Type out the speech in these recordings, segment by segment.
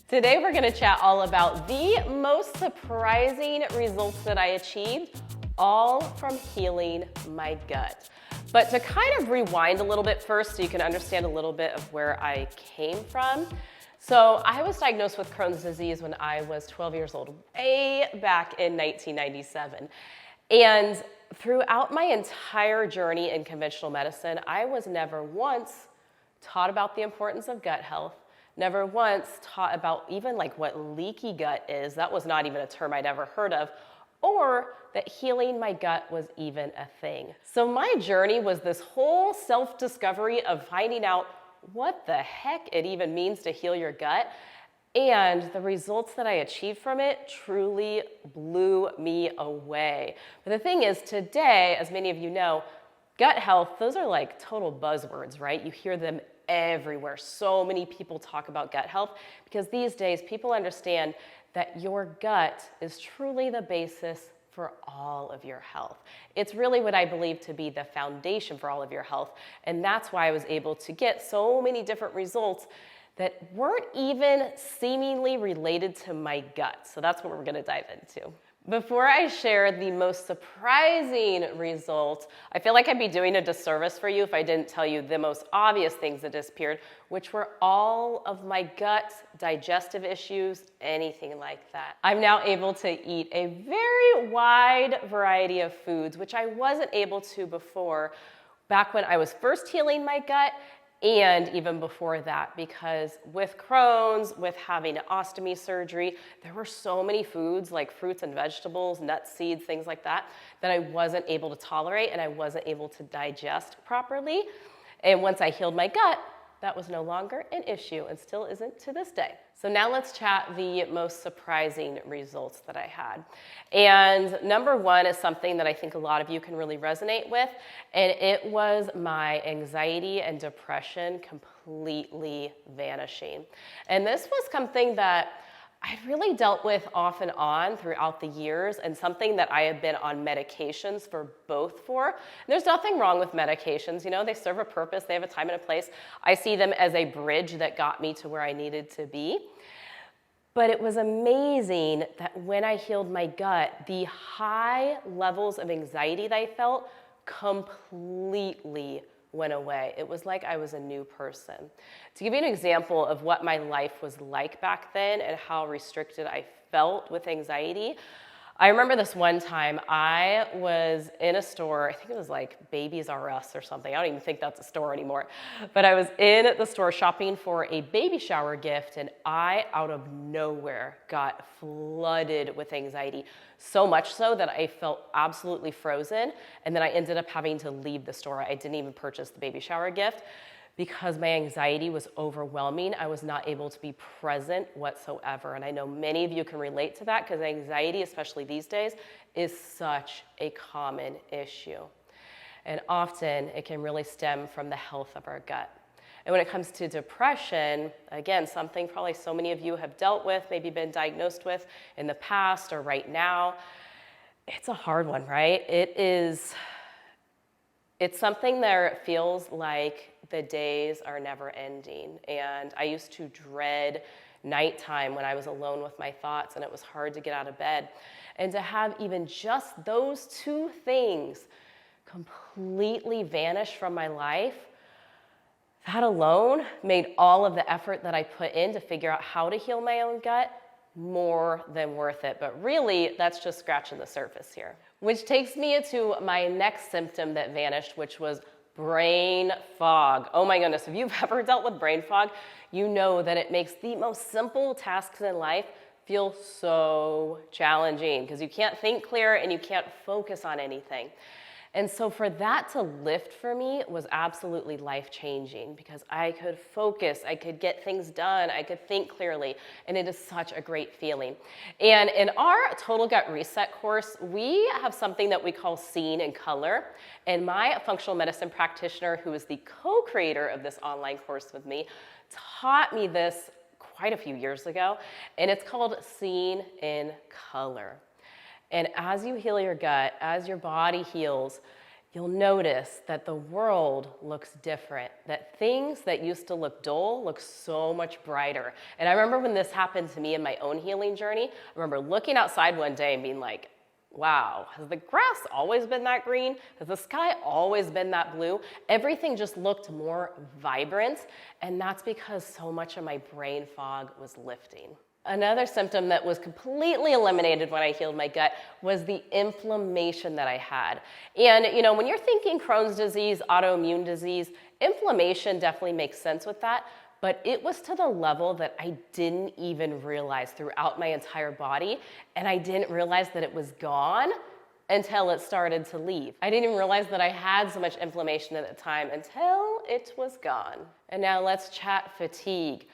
Today we're going to chat all about the most surprising results that I achieved, all from healing my gut. But to kind of rewind a little bit first so you can understand a little bit of where I came from. So I was diagnosed with Crohn's disease when I was 12 years old, way back in 1997. And throughout my entire journey in conventional medicine, I was never once taught about the importance of gut health, never once taught about even like what leaky gut is. That was not even a term I'd ever heard of, or that healing my gut was even a thing. So my journey was this whole self-discovery of finding out what the heck it even means to heal your gut. And the results that I achieved from it truly blew me away. But the thing is, today, as many of you know, gut health, those are like total buzzwords, right? You hear them everywhere. So many people talk about gut health because these days people understand that your gut is truly the basis for all of your health. It's really what I believe to be the foundation for all of your health. And that's why I was able to get so many different results that weren't even seemingly related to my gut. So that's what we're gonna dive into. Before I share the most surprising result, I feel like I'd be doing a disservice for you if I didn't tell you the most obvious things that disappeared, which were all of my gut, digestive issues, anything like that. I'm now able to eat a very wide variety of foods, which I wasn't able to before, back when I was first healing my gut, and even before that, because with Crohn's, with having an ostomy surgery, there were so many foods like fruits and vegetables, nuts, seeds, things like that, that I wasn't able to tolerate and I wasn't able to digest properly. And once I healed my gut, that was no longer an issue and still isn't to this day. So now let's chat the most surprising results that I had. And number one is something that I think a lot of you can really resonate with, and it was my anxiety and depression completely vanishing. And this was something that I really dealt with off and on throughout the years, and something that I have been on medications for both for. And there's nothing wrong with medications, you know, they serve a purpose, they have a time and a place. I see them as a bridge that got me to where I needed to be. But it was amazing that when I healed my gut, the high levels of anxiety that I felt completely went away. It was like I was a new person. To give you an example of what my life was like back then and how restricted I felt with anxiety, I remember this one time I was in a store, I think it was like Babies R Us or something. I don't even think that's a store anymore. But I was in the store shopping for a baby shower gift, and I, out of nowhere, got flooded with anxiety. So much so that I felt absolutely frozen, and then I ended up having to leave the store. I didn't even purchase the baby shower gift because my anxiety was overwhelming. I was not able to be present whatsoever. And I know many of you can relate to that because anxiety, especially these days, is such a common issue. And often it can really stem from the health of our gut. And when it comes to depression, again, something probably so many of you have dealt with, maybe been diagnosed with in the past or right now, it's a hard one, right? It's something that feels like the days are never ending. And I used to dread nighttime when I was alone with my thoughts and it was hard to get out of bed. And to have even just those two things completely vanish from my life, that alone made all of the effort that I put in to figure out how to heal my own gut more than worth it. But really, that's just scratching the surface here. Which takes me to my next symptom that vanished, which was brain fog. Oh my goodness, if you've ever dealt with brain fog, you know that it makes the most simple tasks in life feel so challenging because you can't think clear and you can't focus on anything. And so for that to lift for me was absolutely life-changing because I could focus, I could get things done, I could think clearly, and it is such a great feeling. And in our Total Gut Reset course, we have something that we call Seen in Color, and my functional medicine practitioner, who is the co-creator of this online course with me, taught me this quite a few years ago, and it's called Seen in Color. And as you heal your gut, as your body heals, you'll notice that the world looks different, that things that used to look dull look so much brighter. And I remember when this happened to me in my own healing journey, I remember looking outside one day and being like, wow, has the grass always been that green? Has the sky always been that blue? Everything just looked more vibrant, and that's because so much of my brain fog was lifting. Another symptom that was completely eliminated when I healed my gut was the inflammation that I had. And when you're thinking Crohn's disease, autoimmune disease, inflammation definitely makes sense with that, but it was to the level that I didn't even realize throughout my entire body, and I didn't realize that it was gone until it started to leave. I didn't even realize that I had so much inflammation at the time until it was gone. And now let's chat fatigue.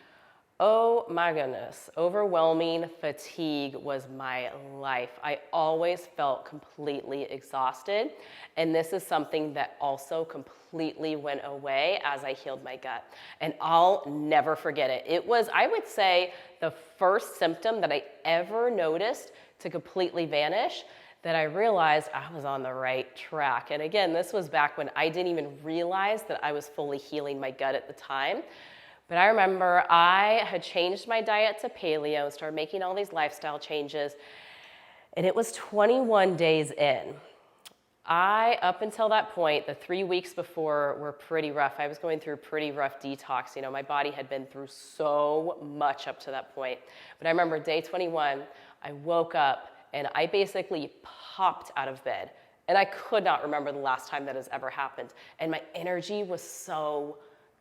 Oh my goodness, overwhelming fatigue was my life. I always felt completely exhausted, and this is something that also completely went away as I healed my gut. And I'll never forget it. It was, I would say, the first symptom that I ever noticed to completely vanish, that I realized I was on the right track. And again, this was back when I didn't even realize that I was fully healing my gut at the time. But I remember I had changed my diet to paleo, started making all these lifestyle changes, and it was 21 days in. Up until that point, the 3 weeks before were pretty rough. I was going through a pretty rough detox. My body had been through so much up to that point. But I remember day 21, I woke up and I basically popped out of bed. And I could not remember the last time that has ever happened. And my energy was so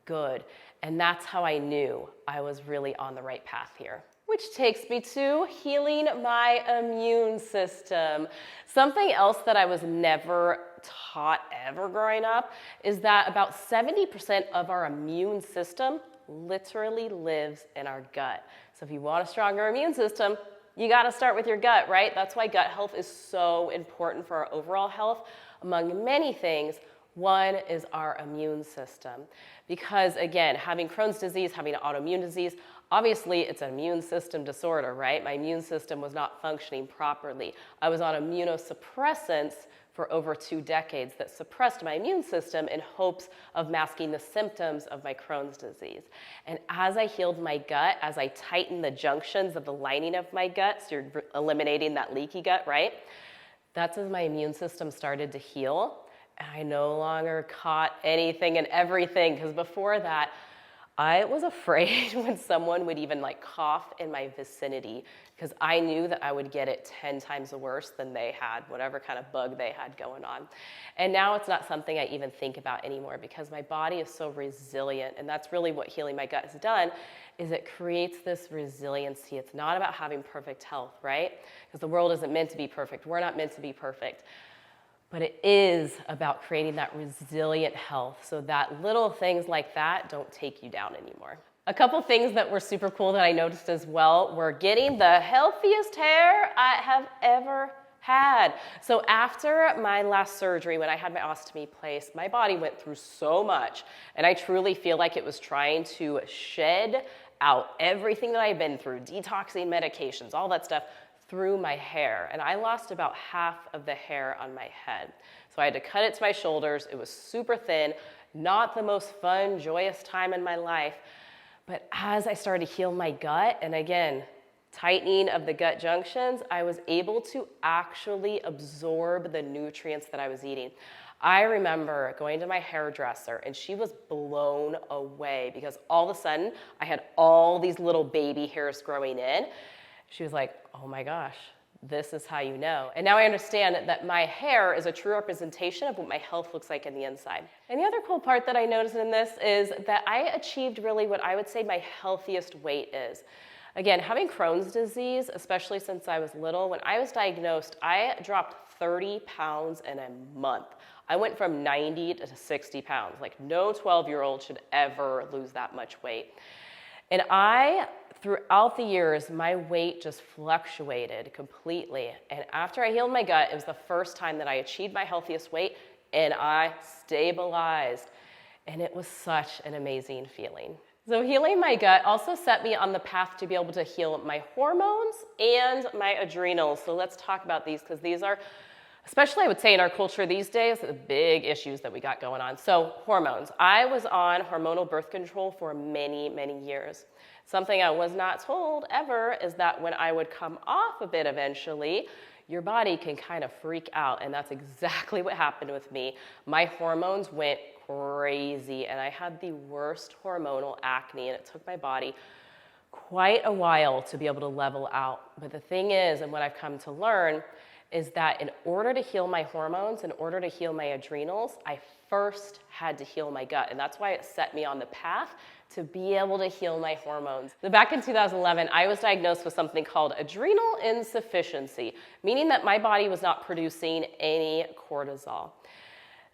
good. And that's how I knew I was really on the right path here. Which takes me to healing my immune system. Something else that I was never taught ever growing up is that about 70% of our immune system literally lives in our gut. So if you want a stronger immune system, you gotta start with your gut, right? That's why gut health is so important for our overall health. Among many things, one is our immune system. Because again, having Crohn's disease, having an autoimmune disease, obviously it's an immune system disorder, right? My immune system was not functioning properly. I was on immunosuppressants for over 2 decades that suppressed my immune system in hopes of masking the symptoms of my Crohn's disease. And as I healed my gut, as I tightened the junctions of the lining of my gut, so you're eliminating that leaky gut, right? That's as my immune system started to heal. And I no longer caught anything and everything, because before that, I was afraid when someone would even cough in my vicinity, because I knew that I would get it 10 times worse than they had, whatever kind of bug they had going on. And now it's not something I even think about anymore, because my body is so resilient, and that's really what healing my gut has done, is it creates this resiliency. It's not about having perfect health, right? Because the world isn't meant to be perfect. We're not meant to be perfect. But it is about creating that resilient health so that little things like that don't take you down anymore. A couple things that were super cool that I noticed as well were getting the healthiest hair I have ever had. So after my last surgery, when I had my ostomy placed, my body went through so much, and I truly feel like it was trying to shed out everything that I've been through, detoxing medications, all that stuff, through my hair, and I lost about half of the hair on my head. So I had to cut it to my shoulders. It was super thin, not the most fun, joyous time in my life. But as I started to heal my gut, and again, tightening of the gut junctions, I was able to actually absorb the nutrients that I was eating. I remember going to my hairdresser, and she was blown away because all of a sudden I had all these little baby hairs growing in. She was like, oh my gosh, this is how you know. And now I understand that my hair is a true representation of what my health looks like in the inside. And the other cool part that I noticed in this is that I achieved really what I would say my healthiest weight is. Again, having Crohn's disease, especially since I was little, when I was diagnosed, I dropped 30 pounds in a month. I went from 90 to 60 pounds. No 12-year-old should ever lose that much weight. And throughout the years, my weight just fluctuated completely. And after I healed my gut, it was the first time that I achieved my healthiest weight, and I stabilized. And it was such an amazing feeling. So healing my gut also set me on the path to be able to heal my hormones and my adrenals. So let's talk about these, because these are Especially, I would say, in our culture these days, the big issues that we got going on. So hormones. I was on hormonal birth control for many, many years. Something I was not told ever is that when I would come off of it eventually, your body can kind of freak out, and that's exactly what happened with me. My hormones went crazy, and I had the worst hormonal acne, and it took my body quite a while to be able to level out. But the thing is, and what I've come to learn, is that in order to heal my hormones, in order to heal my adrenals, I first had to heal my gut. And that's why it set me on the path to be able to heal my hormones. So back in 2011, I was diagnosed with something called adrenal insufficiency, meaning that my body was not producing any cortisol.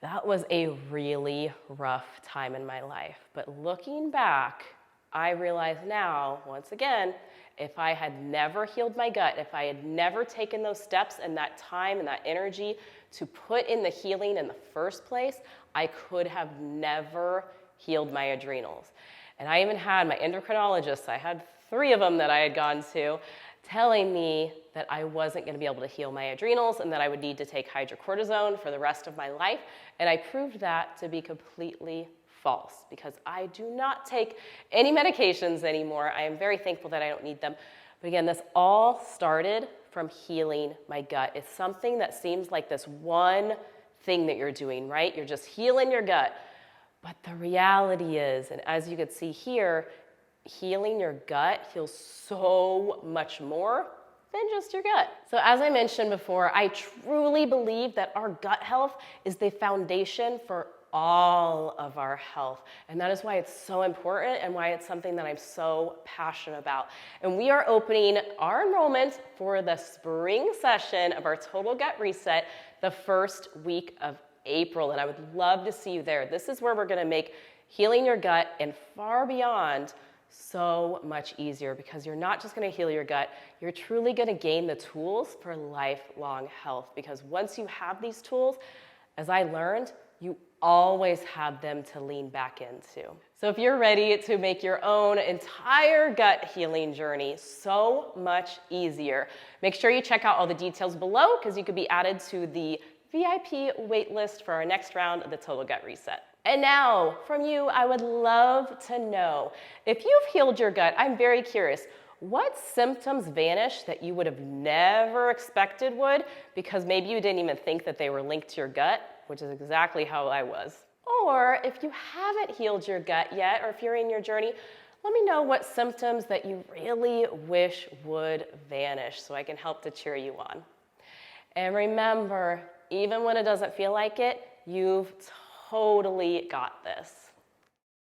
That was a really rough time in my life. But looking back, I realize now, once again, if I had never healed my gut, if I had never taken those steps and that time and that energy to put in the healing in the first place, I could have never healed my adrenals. And I even had my endocrinologists, I had 3 of them that I had gone to, telling me that I wasn't going to be able to heal my adrenals and that I would need to take hydrocortisone for the rest of my life. And I proved that to be completely false, because I do not take any medications anymore. I am very thankful that I don't need them. But again, this all started from healing my gut. It's something that seems like this one thing that you're doing, right? You're just healing your gut. But the reality is, and as you can see here, healing your gut heals so much more than just your gut. So as I mentioned before, I truly believe that our gut health is the foundation for all of our health. And that is why it's so important and why it's something that I'm so passionate about. And we are opening our enrollment for the spring session of our Total Gut Reset the first week of April. And I would love to see you there. This is where we're going to make healing your gut and far beyond so much easier, because you're not just going to heal your gut, you're truly going to gain the tools for lifelong health. Because once you have these tools, as I learned, you always have them to lean back into. So if you're ready to make your own entire gut healing journey so much easier, make sure you check out all the details below, because you could be added to the VIP waitlist for our next round of the Total Gut Reset. And now, from you, I would love to know, if you've healed your gut, I'm very curious, what symptoms vanished that you would have never expected would, because maybe you didn't even think that they were linked to your gut, which is exactly how I was. Or if you haven't healed your gut yet, or if you're in your journey, let me know what symptoms that you really wish would vanish so I can help to cheer you on. And remember, even when it doesn't feel like it, you've totally got this.